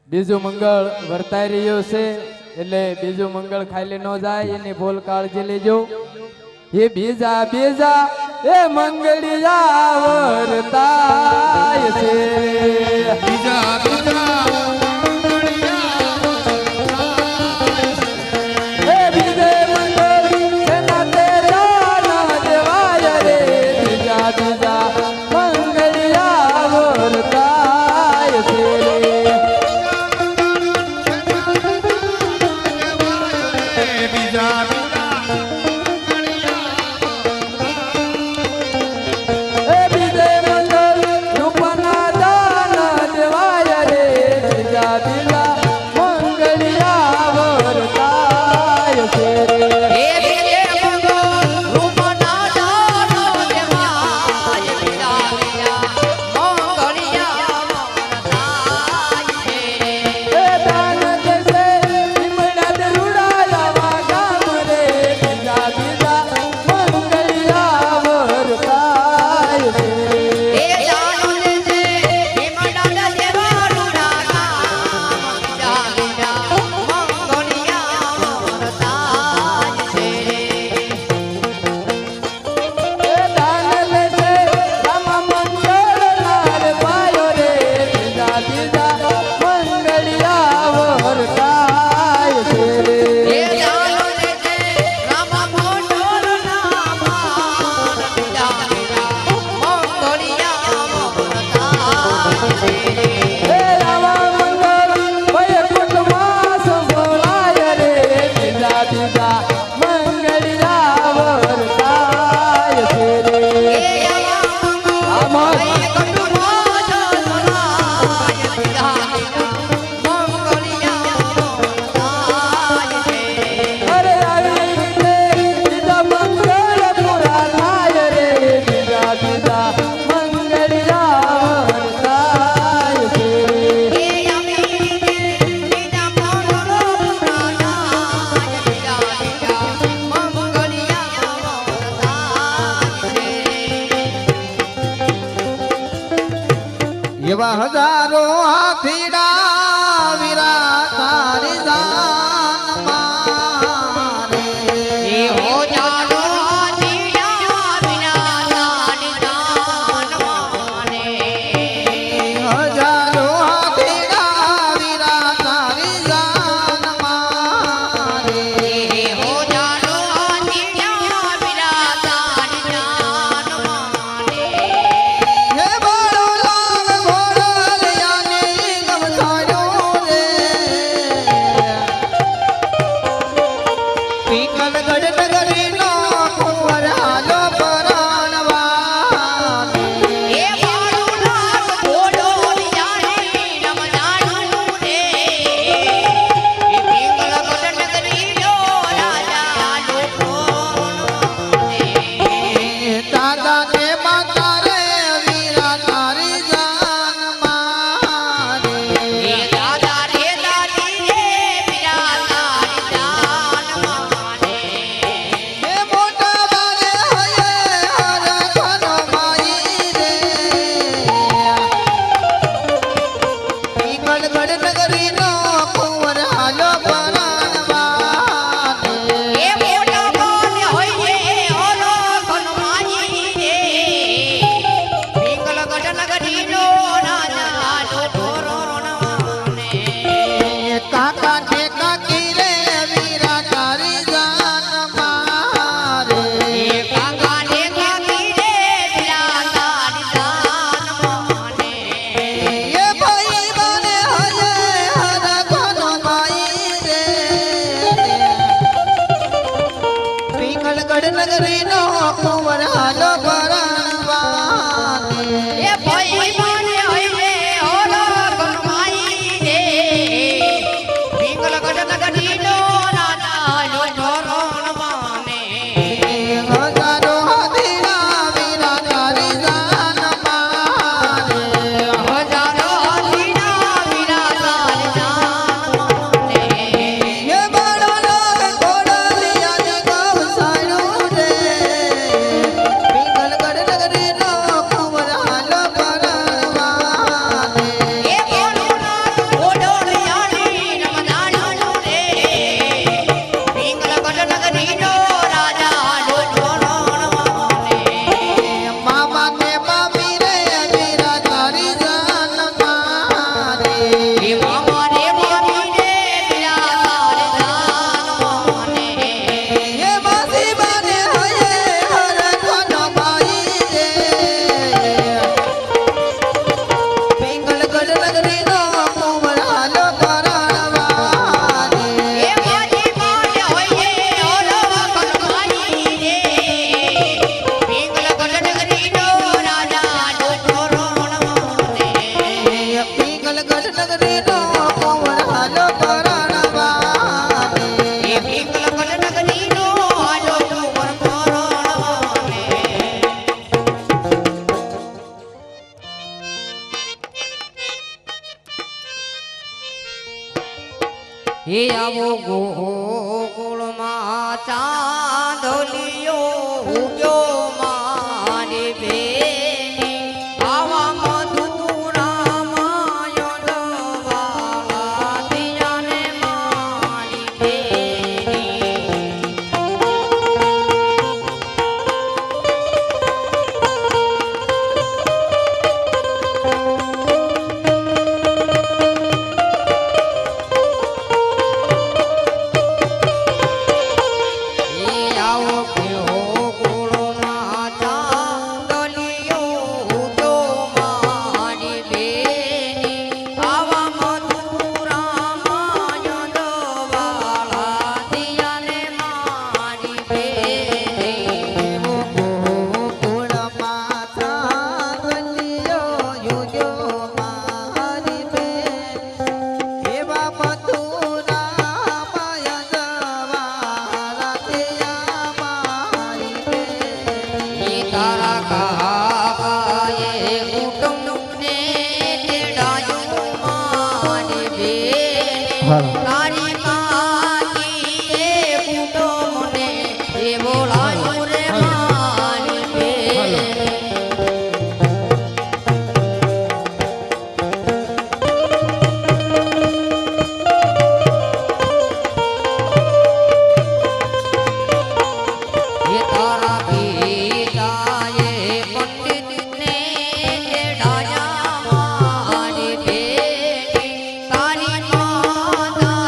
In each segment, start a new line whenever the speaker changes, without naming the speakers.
બીજું મંગળ વર્તાઈ રહ્યું છે એટલે બીજું મંગળ ખાલી ન જાય એની ફૂલ કાળજી લેજો એ બીજા બીજા એ મંગળિયા વર્તાય છે
બીજા બીજા
એવા હજારો હાથીડા વીરા તારી જાન મારે
એવો જાનો હાથીડા વીરા તારી જાન મારે
હજારો હાથીડા વીરા તારી જાન મારે
એવો જાનો હાથીડા વીરા તારી જાન મારે
હે બાળો લાગ ઘોડલિયાની ગમસાયો રે પીકલ ગઢ નગરીનો કુંવર હાલો પરાણવા
એ બાળો લાગ ઘોડો જાણે નમ જાણું રે એ પિંગલ ગઢ નગરીનો રાજા લોકો
દાદા ને માતા રે વીરા તારી જાન મારે
એ દાદા રે દાદી રે વીરા તારી જાન મારે
હે મોટા બાલે હયે હર ખનો માઈ રે પીકલ ગઢ નગરીનો કુંવર હાલો પરાણવા
એ મોટા બાને હોય રે ઓલો ખનમાજી રે પિંગલ ગઢ નગરીનો રાજા લોકો રણવાને
કાકા ને કાકી રે વીરા તારી જાન મારે
એ કાકા ને કાકી રે વીરા તારી જાન માને
એ ભાઈ બને હયે હર નગરીનો કુંવર હાલો પરણવાને.
એ પિંગલગઢ નગરીનો હાલો કુંવર પરણવાને. હે આવો ગોકુળમાં ચાંદલિયો ઉગ્યો મારી બેની. આવા મધુરામાં યદવાળા દિયાને મારી બેની. તારી માતી એ કુટુંબને એ બોલાયું રે મારી બેન. એ તારા પિતાએ પંડિતને તેડાયા મારી બેન. તારી માતા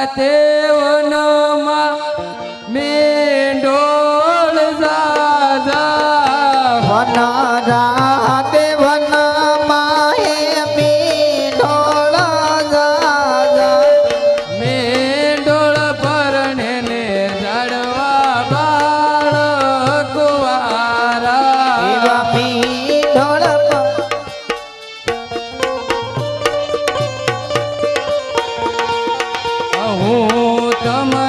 રાતે વનમાં મેંઢોળ જાજા
વન રાતે વન માહે મીઠોળ જાજા
મેંઢોળ પરણે ને જડવા બાળક વારા
એવા મીઠોળ
હું તમ